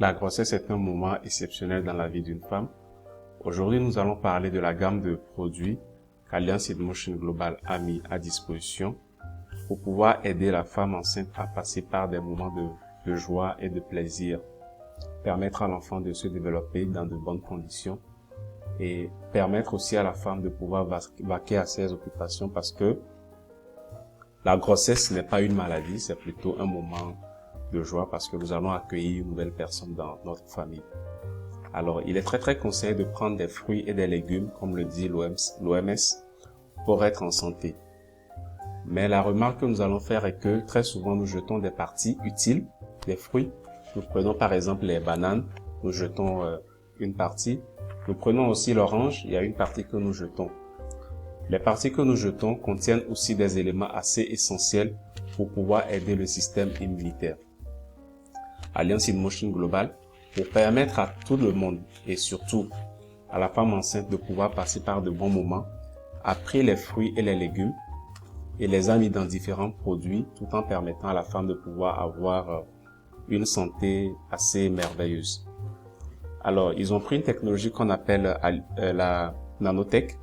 La grossesse est un moment exceptionnel dans la vie d'une femme. Aujourd'hui, nous allons parler de la gamme de produits qu'Alliance InMotion Global a mis à disposition pour pouvoir aider la femme enceinte à passer par des moments de joie et de plaisir, permettre à l'enfant de se développer dans de bonnes conditions et permettre aussi à la femme de pouvoir vaquer à ses occupations parce que la grossesse n'est pas une maladie, c'est plutôt un moment de joie parce que nous allons accueillir une nouvelle personne dans notre famille. Alors, il est très conseillé de prendre des fruits et des légumes, comme le dit l'OMS, pour être en santé. Mais la remarque que nous allons faire est que très souvent nous jetons des parties utiles des fruits. Nous prenons par exemple les bananes, nous jetons une partie. Nous prenons aussi l'orange, il y a une partie que nous jetons. Les parties que nous jetons contiennent aussi des éléments assez essentiels pour pouvoir aider le système immunitaire. Alliance InMotion Global, pour permettre à tout le monde et surtout à la femme enceinte de pouvoir passer par de bons moments, a pris les fruits et les légumes et les a mis dans différents produits tout en permettant à la femme de pouvoir avoir une santé assez merveilleuse. Alors, ils ont pris une technologie qu'on appelle la nanotech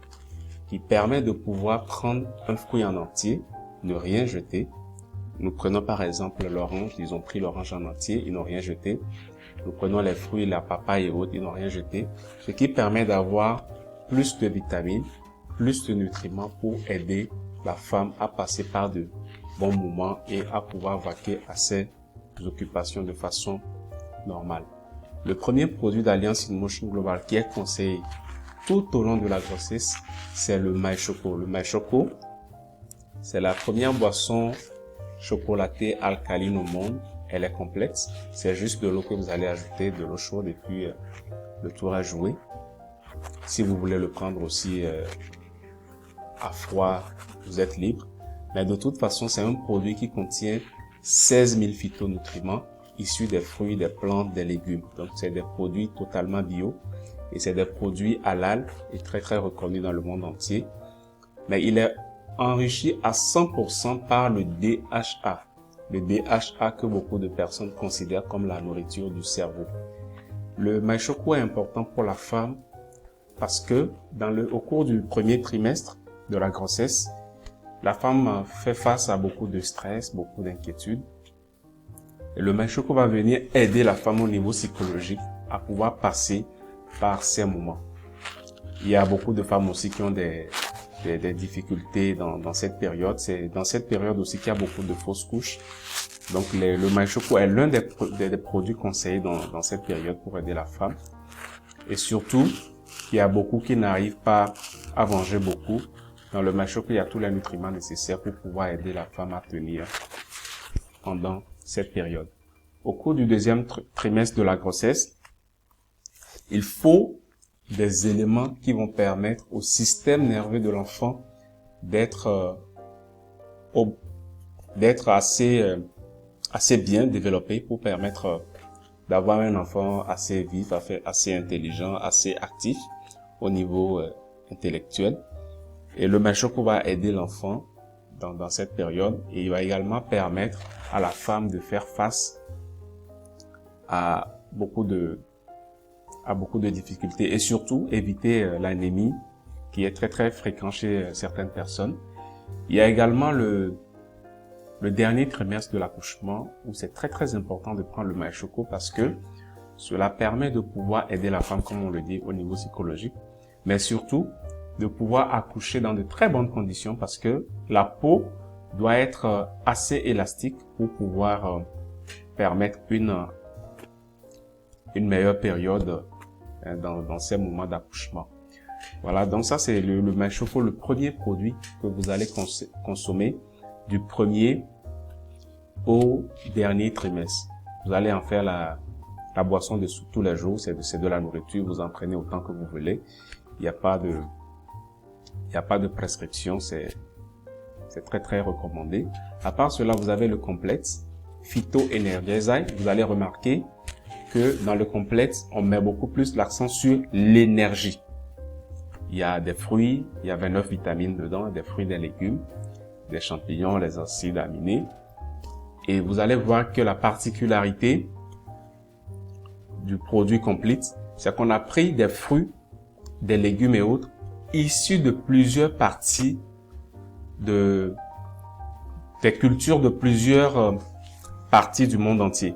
qui permet de pouvoir prendre un fruit en entier, ne rien jeter. Nous prenons par exemple l'orange, ils ont pris l'orange en entier, ils n'ont rien jeté. Nous prenons les fruits, la papaye et autres, ils n'ont rien jeté. Ce qui permet d'avoir plus de vitamines, plus de nutriments pour aider la femme à passer par de bons moments et à pouvoir vaquer à ses occupations de façon normale. Le premier produit d'Alliance InMotion Global qui est conseillé tout au long de la grossesse, c'est le MyChoco. Le MyChoco, c'est la première boisson chocolatée alcaline au monde. Elle est complexe. C'est juste de l'eau que vous allez ajouter, de l'eau chaude et puis le tour à jouer. Si vous voulez le prendre aussi à froid, vous êtes libre. Mais de toute façon, c'est un produit qui contient 16 000 phytonutriments issus des fruits, des plantes, des légumes. Donc, c'est des produits totalement bio et c'est des produits halal et très reconnus dans le monde entier. Mais il est enrichi à 100% par le DHA. Le DHA que beaucoup de personnes considèrent comme la nourriture du cerveau. Le MyChoco est important pour la femme parce que au cours du premier trimestre de la grossesse, la femme fait face à beaucoup de stress, beaucoup d'inquiétudes. Et le MyChoco va venir aider la femme au niveau psychologique à pouvoir passer par ces moments. Il y a beaucoup de femmes aussi qui ont des difficultés dans cette période. C'est dans cette période aussi qu'il y a beaucoup de fausses couches. Donc le MyChoco est l'un des produits conseillés dans cette période pour aider la femme. Et surtout, il y a beaucoup qui n'arrivent pas à manger beaucoup. Dans le MyChoco, il y a tous les nutriments nécessaires pour pouvoir aider la femme à tenir pendant cette période. Au cours du deuxième trimestre de la grossesse, il faut des éléments qui vont permettre au système nerveux de l'enfant d'être assez bien développé pour permettre d'avoir un enfant assez vif, assez intelligent, assez actif au niveau intellectuel. Et le MyChoco va aider l'enfant dans cette période et il va également permettre à la femme de faire face à beaucoup de difficultés et surtout éviter l'anémie qui est très fréquent chez certaines personnes. Il y a également le dernier trimestre de l'accouchement où c'est très important de prendre le MyChoco parce que cela permet de pouvoir aider la femme, comme on le dit, au niveau psychologique, mais surtout de pouvoir accoucher dans de très bonnes conditions parce que la peau doit être assez élastique pour pouvoir permettre une meilleure période dans ces moments d'accouchement. Voilà, donc ça c'est le MyChoco, le premier produit que vous allez consommer du premier au dernier trimestre. Vous allez en faire la boisson de tous les jours, c'est de la nourriture, vous en prenez autant que vous voulez. Il n'y a pas de prescription, c'est très recommandé. À part cela, vous avez le complexe Phyto Energizer. Vous allez remarquer que dans le complexe, on met beaucoup plus l'accent sur l'énergie. Il y a des fruits, il y a 29 vitamines dedans, des fruits, des légumes, des champignons, les acides aminés. Et vous allez voir que la particularité du produit Complete, c'est qu'on a pris des fruits, des légumes et autres issus de plusieurs parties des cultures de plusieurs parties du monde entier.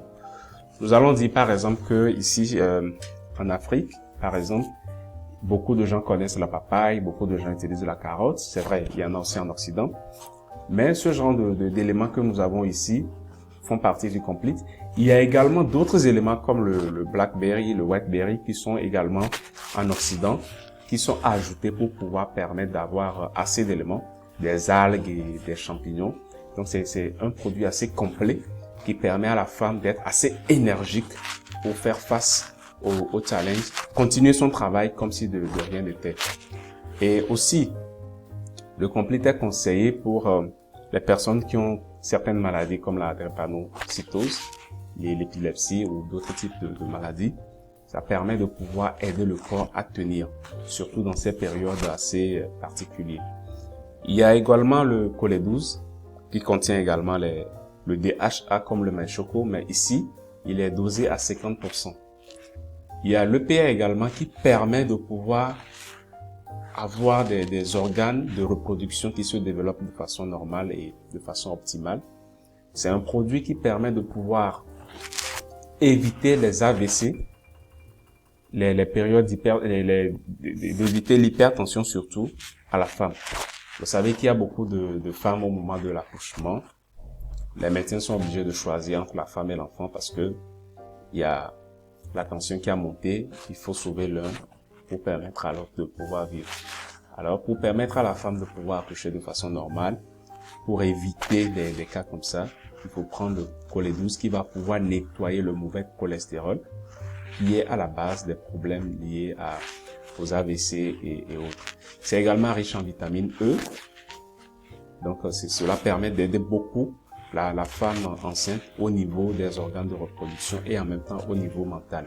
Nous allons dire par exemple que ici en Afrique, par exemple, beaucoup de gens connaissent la papaye, beaucoup de gens utilisent la carotte. C'est vrai, il y en a aussi en Occident. Mais ce genre d'éléments que nous avons ici font partie du Complete. Il y a également d'autres éléments comme le blackberry, le whiteberry qui sont également en Occident, qui sont ajoutés pour pouvoir permettre d'avoir assez d'éléments, des algues et des champignons. Donc c'est un produit assez complet qui permet à la femme d'être assez énergique pour faire face au challenge, continuer son travail comme si de rien n'était. Et aussi, le Complete est conseillé pour les personnes qui ont certaines maladies comme la drépanocytose, l'épilepsie ou d'autres types de maladies. Ça permet de pouvoir aider le corps à tenir, surtout dans ces périodes assez particulières. Il y a également le Collet 12 qui contient également le DHA comme le Menchoko, mais ici, il est dosé à 50%. Il y a l'EPA également qui permet de pouvoir avoir des organes de reproduction qui se développent de façon normale et de façon optimale. C'est un produit qui permet de pouvoir éviter les AVC, les périodes d'éviter l'hypertension surtout à la femme. Vous savez qu'il y a beaucoup de femmes au moment de l'accouchement. Les médecins sont obligés de choisir entre la femme et l'enfant parce que il y a la tension qui a monté, il faut sauver l'un pour permettre à l'autre de pouvoir vivre. Alors, pour permettre à la femme de pouvoir accoucher de façon normale, pour éviter des cas comme ça, il faut prendre le Collet 12 qui va pouvoir nettoyer le mauvais cholestérol qui est à la base des problèmes liés aux AVC et autres. C'est également riche en vitamine E. Donc, cela permet d'aider beaucoup la femme enceinte au niveau des organes de reproduction et en même temps au niveau mental.